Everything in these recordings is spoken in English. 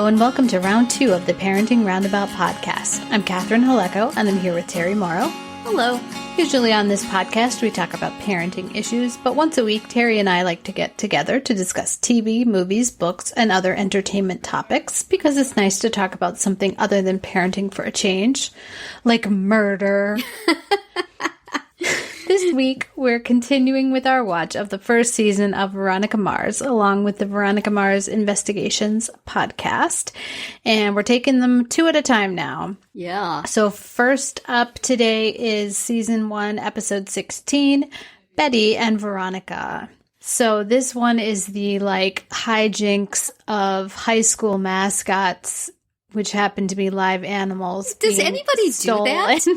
and welcome to round 2 of the Parenting Roundabout podcast. I'm Catherine Haleko, and I'm here with Terry Morrow. Hello. Usually on this podcast, we talk about parenting issues, but once a week, Terry and I like to get together to discuss TV, movies, books, and other entertainment topics, because it's nice to talk about something other than parenting for a change, like murder. This week, we're continuing with our watch of the first season of Veronica Mars, along with the Veronica Mars Investigations podcast. And we're taking them 2 at a time now. Yeah. So first up today is season 1, episode 16, Betty and Veronica. So this one is the hijinks of high school mascots, which happen to be live animals. Does anybody do that?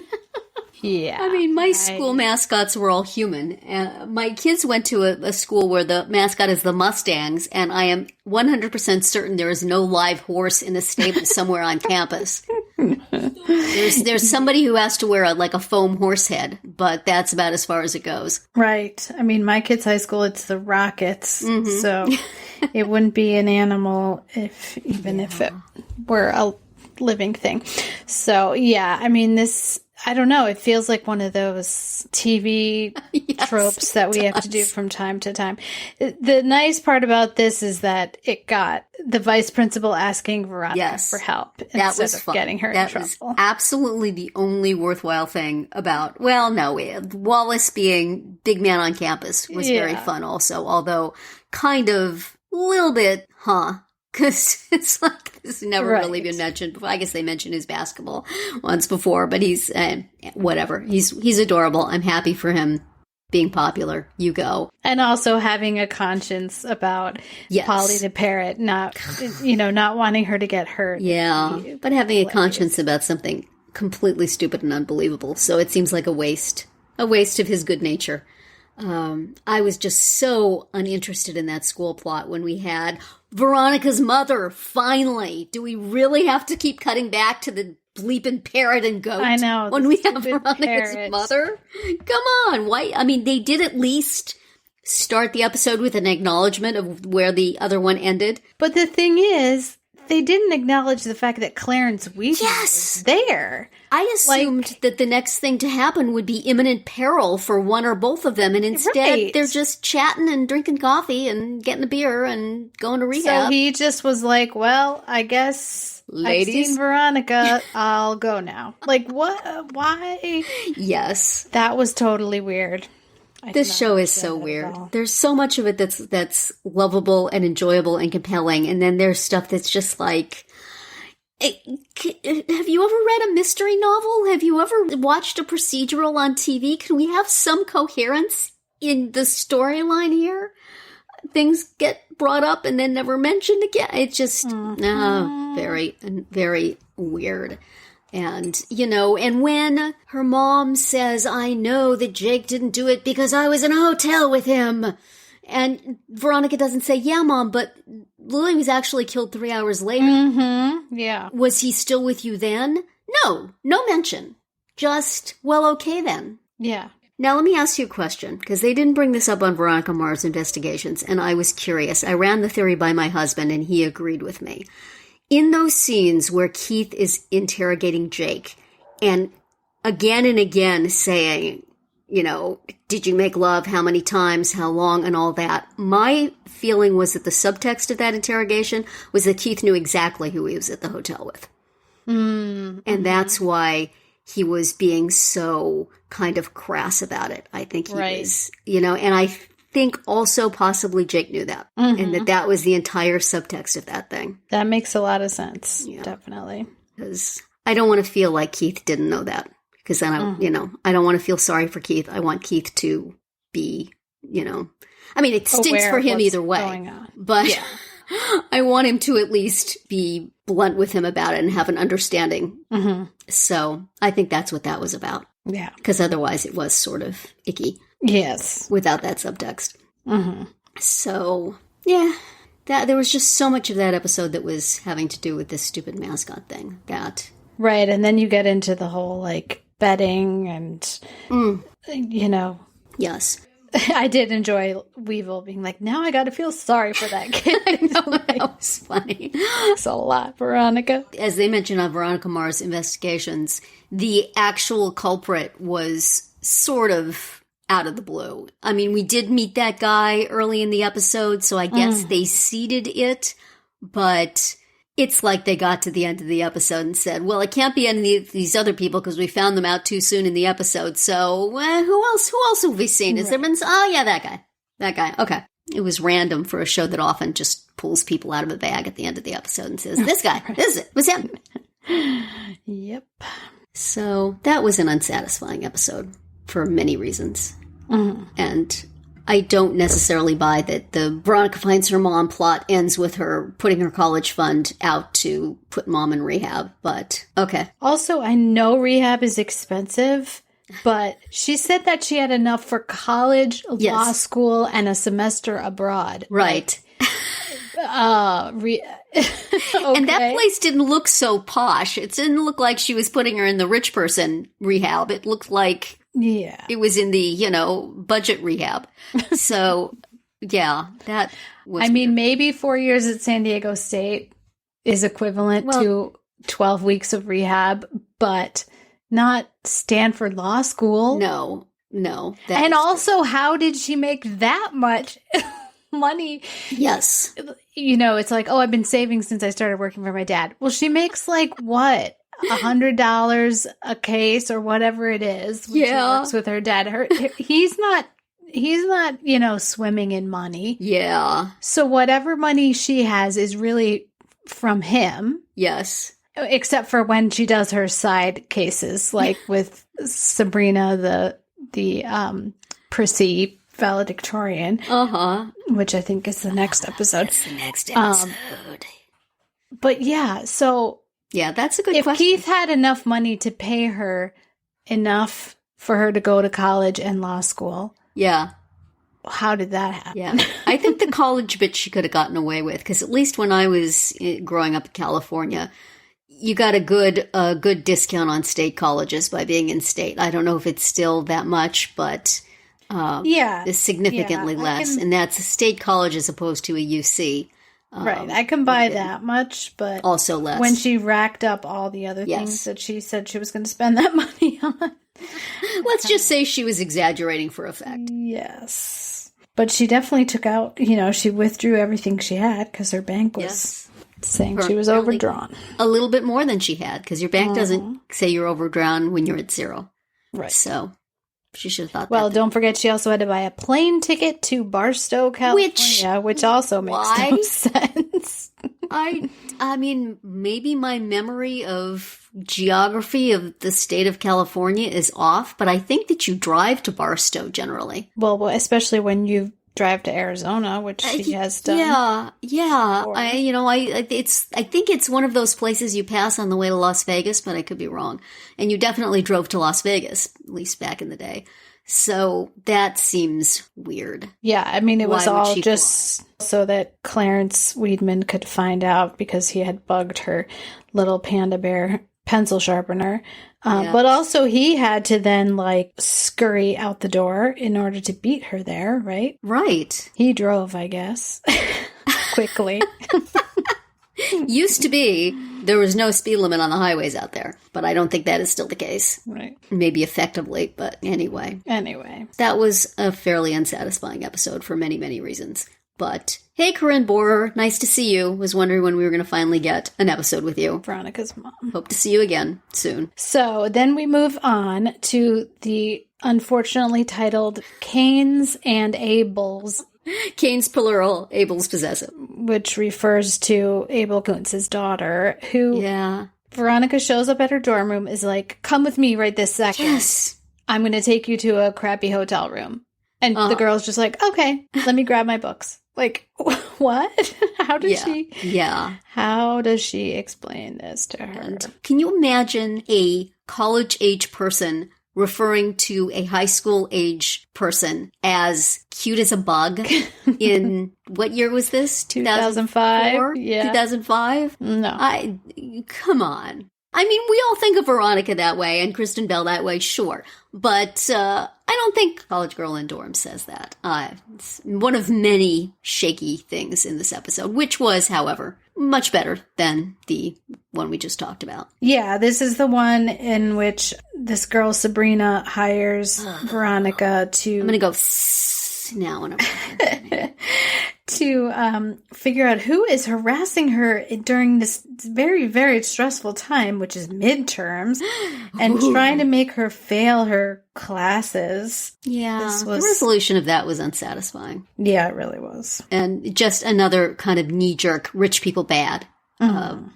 Yeah. I mean, my school mascots were all human. My kids went to a school where the mascot is the Mustangs, and I am 100% certain there is no live horse in the stable somewhere on campus. There's somebody who has to wear a foam horse head, but that's about as far as it goes. Right. I mean, my kids' high school, it's the Rockets, so it wouldn't be an animal if it were a living thing. So, yeah, I mean, I don't know. It feels like one of those TV tropes that we have to do from time to time. The nice part about this is that it got the vice principal asking Veronica for help instead of getting her in trouble. That was absolutely the only worthwhile thing about, Wallace being big man on campus was very fun also, although kind of a little bit, because it's like this never really been mentioned before. I guess they mentioned his basketball once before, but he's whatever. He's adorable. I'm happy for him being popular. You go. And also having a conscience about Polly the parrot, not wanting her to get hurt. Yeah, but having a conscience about something completely stupid and unbelievable. So it seems like a waste of his good nature. I was just so uninterested in that school plot when we had Veronica's mother, finally. Do we really have to keep cutting back to the bleeping parrot and goat? I know. When we have Veronica's mother? Come on. Why? I mean, they did at least start the episode with an acknowledgement of where the other one ended. But the thing is, they didn't acknowledge the fact that Clarence Weasley was there. I assumed that the next thing to happen would be imminent peril for one or both of them, and instead they're just chatting and drinking coffee and getting a beer and going to rehab. So he just was like, well, I guess ladies, I've seen Veronica, I'll go now. What? Why? Yes. That was totally weird. This show is so weird. There's so much of it that's lovable and enjoyable and compelling, and then there's stuff that's just like, have you ever read a mystery novel? Have you ever watched a procedural on TV? Can we have some coherence in the storyline here? Things get brought up and then never mentioned again. It's just very, very weird. And, and when her mom says, I know that Jake didn't do it because I was in a hotel with him. And Veronica doesn't say, yeah, Mom, but Lily was actually killed 3 hours later. Mm-hmm. Yeah. Was he still with you then? No mention. Just, well, okay then. Yeah. Now, let me ask you a question, because they didn't bring this up on Veronica Mars Investigations, and I was curious. I ran the theory by my husband, and he agreed with me. In those scenes where Keith is interrogating Jake and again saying, did you make love? How many times? How long? And all that. My feeling was that the subtext of that interrogation was that Keith knew exactly who he was at the hotel with. Mm-hmm. And that's why he was being so kind of crass about it. I think he was, and I think also possibly Jake knew that, and that was the entire subtext of that thing. That makes a lot of sense. Yeah. Definitely. Because I don't want to feel like Keith didn't know that, because then I don't want to feel sorry for Keith. I want Keith to be, I mean, it stinks for him either way, but I want him to at least be blunt with him about it and have an understanding. Mm-hmm. So I think that's what that was about. Yeah. Because otherwise it was sort of icky. Yes. Without that subtext. Mm-hmm. So, yeah. There was just so much of that episode that was having to do with this stupid mascot thing. Right, and then you get into the whole, betting and, Yes. I did enjoy Weevil being like, now I got to feel sorry for that kid. That was funny. Thanks a lot, Veronica. As they mentioned on Veronica Mars investigations, the actual culprit was sort of out of the blue. I mean, we did meet that guy early in the episode, so I guess they seeded it, but it's like they got to the end of the episode and said, well, it can't be any of these other people because we found them out too soon in the episode. So who else have we seen? Has there been? Oh, yeah, that guy. Okay. It was random for a show that often just pulls people out of a bag at the end of the episode and says, this guy, this is it, was him. Yep. So that was an unsatisfying episode for many reasons. And I don't necessarily buy that the Veronica finds her mom plot ends with her putting her college fund out to put mom in rehab, but okay. Also, I know rehab is expensive, but she said that she had enough for college, law school, and a semester abroad. Right. Okay. And that place didn't look so posh. It didn't look like she was putting her in the rich person rehab. It looked like it was in the, budget rehab. So, yeah, that was weird. Maybe 4 years at San Diego State is equivalent to 12 weeks of rehab, but not Stanford Law School. No. And also, how did she make that much money? Yes. It's like, I've been saving since I started working for my dad. Well, she makes like what? $100 a case or whatever it is. When she works with her dad. He's not, swimming in money. Yeah. So whatever money she has is really from him. Yes. Except for when she does her side cases, like with Sabrina, the Prissy valedictorian. Which I think is the next episode. That's the next episode. But yeah, so yeah, that's a good if question. Keith had enough money to pay her enough for her to go to college and law school. Yeah. How did that happen? Yeah. I think the college bit she could have gotten away with, because at least when I was growing up in California, you got a good discount on state colleges by being in state. I don't know if it's still that much, but it's significantly less. And that's a state college as opposed to a UC. Right. I can buy that much, but also less. When she racked up all the other things that she said she was going to spend that money on. Let's just say she was exaggerating for effect. Yes. But she definitely took out, she withdrew everything she had because her bank was saying she was overdrawn. A little bit more than she had, because your bank doesn't say you're overdrawn when you're at zero. Right. So she should have thought Well, don't forget she also had to buy a plane ticket to Barstow, California, which also makes no sense. I mean, maybe my memory of geography of the state of California is off, but I think that you drive to Barstow generally. Well, especially when you drive to Arizona, which she has done. Yeah. I think it's one of those places you pass on the way to Las Vegas, but I could be wrong. And you definitely drove to Las Vegas, at least back in the day. So that seems weird. Yeah, I mean, it was all just so that Clarence Weedman could find out because he had bugged her little panda bear pencil sharpener. But also he had to then scurry out the door in order to beat her there, right? Right. He drove, I guess, quickly. Used to be, there was no speed limit on the highways out there, but I don't think that is still the case. Right. Maybe effectively, but anyway. That was a fairly unsatisfying episode for many, many reasons. But hey, Corinne Borer, nice to see you. Was wondering when we were going to finally get an episode with you. Veronica's mom. Hope to see you again soon. So then we move on to the unfortunately titled Kane's and Abel's. Kane's plural, Abel's possessive. Which refers to Abel Kuntz's daughter, who Veronica shows up at her dorm room, is like, come with me right this second. Yes. I'm going to take you to a crappy hotel room. And the girl's just like, okay, let me grab my books. Like, what? How does she? Yeah. How does she explain this to her? And can you imagine a college-age person referring to a high school-age person as cute as a bug in, what year was this? 2005? Yeah. 2005? No. Come on. I mean, we all think of Veronica that way and Kristen Bell that way, sure. But I don't think College Girl in Dorm says that. It's one of many shaky things in this episode, which was, however, much better than the one we just talked about. Yeah, this is the one in which this girl, Sabrina, hires Veronica to... I'm going to go now. To figure out who is harassing her during this very, very stressful time, which is midterms, and trying to make her fail her classes. Yeah, the resolution of that was unsatisfying. Yeah, it really was. And just another kind of knee-jerk, rich people bad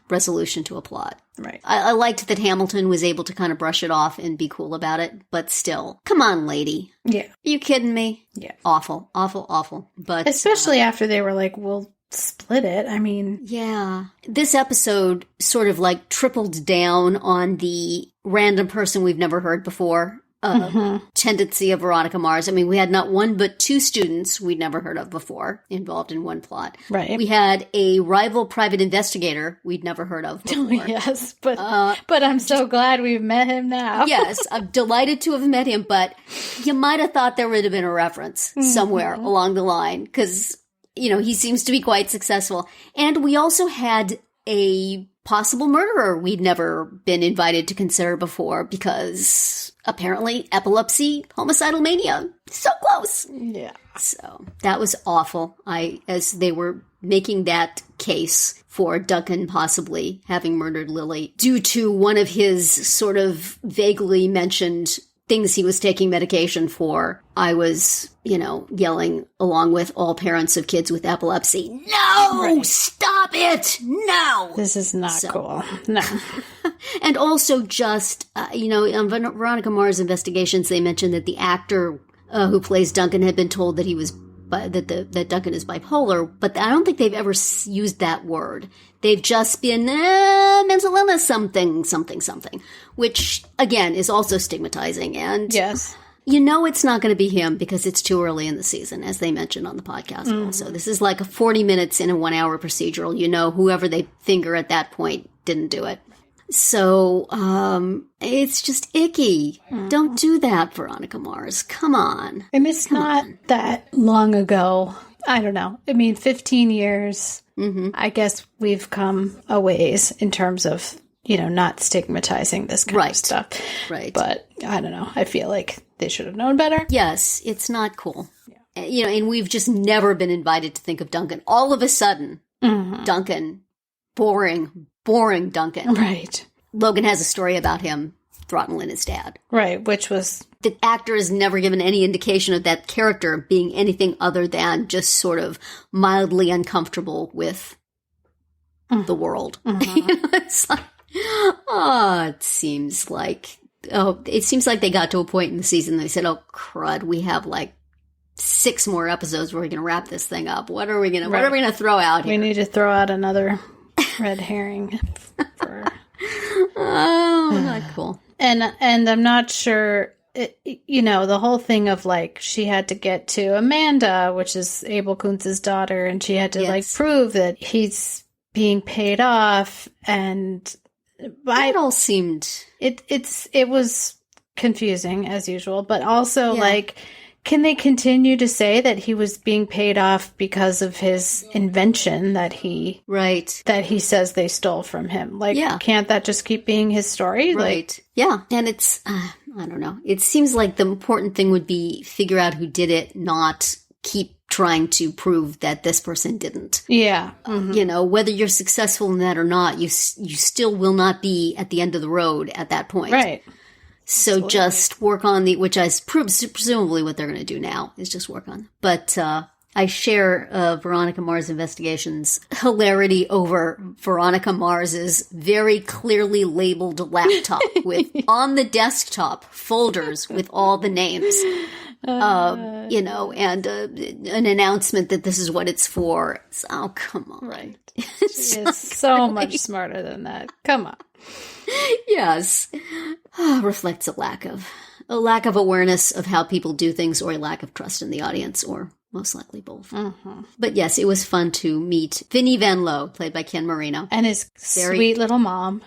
resolution to a plot. Right. I liked that Hamilton was able to kind of brush it off and be cool about it, but still, come on, lady. Yeah. Are you kidding me? Yeah. Awful, awful, awful. But especially after they were like, we'll split it. I mean... Yeah. This episode sort of like tripled down on the random person we've never heard before tendency of Veronica Mars. I mean, we had not one but two students we'd never heard of before involved in one plot. Right. We had a rival private investigator we'd never heard of before. Yes, but I'm so glad we've met him now. Yes, I'm delighted to have met him, but you might have thought there would have been a reference somewhere along the line because, you know, he seems to be quite successful. And we also had a possible murderer we'd never been invited to consider before because apparently epilepsy, homicidal mania, so close. Yeah. So that was awful. As they were making that case for Duncan possibly having murdered Lilly due to one of his sort of vaguely mentioned things he was taking medication for, I was, yelling along with all parents of kids with epilepsy, no, right. Stop it, no. This is not cool. No. And also just, on Veronica Mars investigations, they mentioned that the actor who plays Duncan had been told that he was that Duncan is bipolar, but I don't think they've ever used that word. They've just been mental illness, something, which again is also stigmatizing. And yes, it's not going to be him because it's too early in the season, as they mentioned on the podcast. Also, this is like a 40 minutes in a 1 hour procedural. Whoever they finger at that point didn't do it. So, it's just icky. Don't do that, Veronica Mars. Come on. And it's not that long ago. I don't know. 15 years. Mm-hmm. I guess we've come a ways in terms of, not stigmatizing this kind of stuff. Right. But I don't know. I feel like they should have known better. Yes, it's not cool. Yeah. And we've just never been invited to think of Duncan. All of a sudden, Duncan, boring Duncan. Right. Logan has a story about him throttling his dad. Right, which was... The actor has never given any indication of that character being anything other than just sort of mildly uncomfortable with the world. It's like, it seems like they got to a point in the season they said, oh, crud, we have like 6 more episodes where we're going to wrap this thing up. What are we going to throw out here? We need to throw out another red herring for... Oh, not cool. And I'm not sure, the whole thing of like, she had to get to Amanda, which is Abel Kuntz's daughter, and she had to prove that he's being paid off. And it all seemed... It was confusing as usual, but also can they continue to say that he was being paid off because of his invention that he says they stole from him? Can't that just keep being his story? Right. Yeah. And it's, I don't know. It seems like the important thing would be figure out who did it, not keep trying to prove that this person didn't. Yeah. Whether you're successful in that or not, you still will not be at the end of the road at that point. Right. So absolutely. Just work on which is presumably what they're going to do now, is just work on. But I share Veronica Mars investigations hilarity over Veronica Mars's very clearly labeled laptop with on the desktop folders with all the names, and an announcement that this is what it's for. Oh, come on. Right. She is so much smarter than that. Come on. Yes. Reflects a lack of awareness of how people do things, or a lack of trust in the audience, or Most likely both. Mm-hmm. But yes, it was fun to meet Vinnie Van Lowe, played by Ken Marino. And his sweet little mom.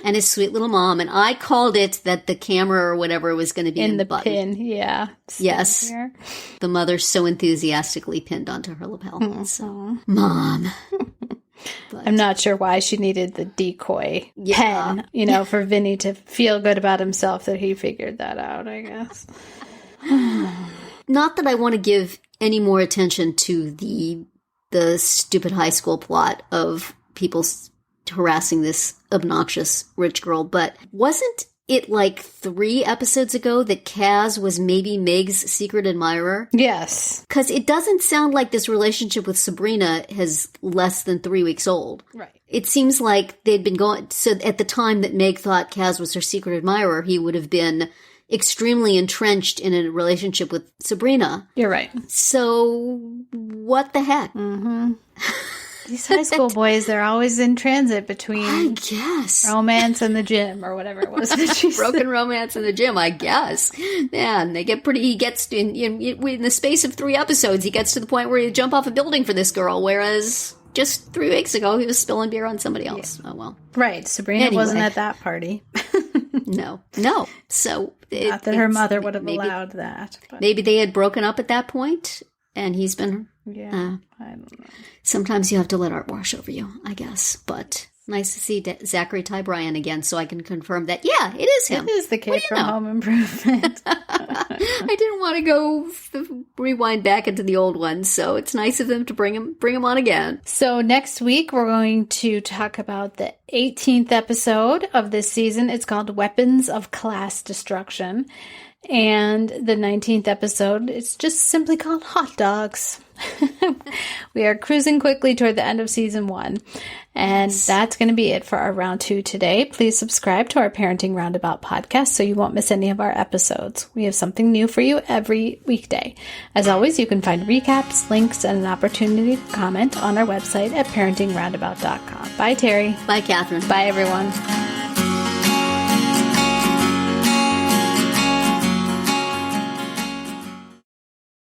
And his sweet little mom. And I called it that the camera or whatever was going to be in the button. Pin, yeah. Yes. Here. The mother so enthusiastically pinned onto her lapel. Mm-hmm. So, Mom. But I'm not sure why she needed the decoy pen, for Vinny to feel good about himself that he figured that out, I guess. Not that I want to give any more attention to the stupid high school plot of people harassing this obnoxious rich girl, but wasn't it like 3 episodes ago that Kaz was maybe Meg's secret admirer? Yes. Because it doesn't sound like this relationship with Sabrina is less than 3 weeks old. Right. It seems like they'd been going... So at the time that Meg thought Kaz was her secret admirer, he would have been extremely entrenched in a relationship with Sabrina. You're right. So what the heck? Mm-hmm. These high school boys, they're always in transit between I guess romance and the gym or whatever it was that she broken said. romance in the gym, I guess. Man, they get pretty, he gets in the space of 3 episodes, he gets to the point where he jump off a building for this girl, whereas just 3 weeks ago he was spilling beer on somebody else. Yeah. Oh well. Right. Sabrina wasn't at that party. No. So not that her mother would have allowed that. But. Maybe they had broken up at that point, and he's been... Yeah, I don't know. Sometimes you have to let art wash over you, I guess. But nice to see Zachary Ty Bryan again, so I can confirm that, yeah, it is him. It is the kid from Home Improvement. I didn't want to go rewind back into the old ones, so it's nice of them to bring him on again. So next week, we're going to talk about the 18th episode of this season. It's called Weapons of Class Destruction. And the 19th episode, it's just simply called Hot Dogs. We are cruising quickly toward the end of season 1. And that's going to be it for our round 2 today. Please subscribe to our Parenting Roundabout podcast so you won't miss any of our episodes. We have something new for you every weekday. As always, you can find recaps, links, and an opportunity to comment on our website at parentingroundabout.com. Bye, Terry. Bye, Catherine. Bye, everyone.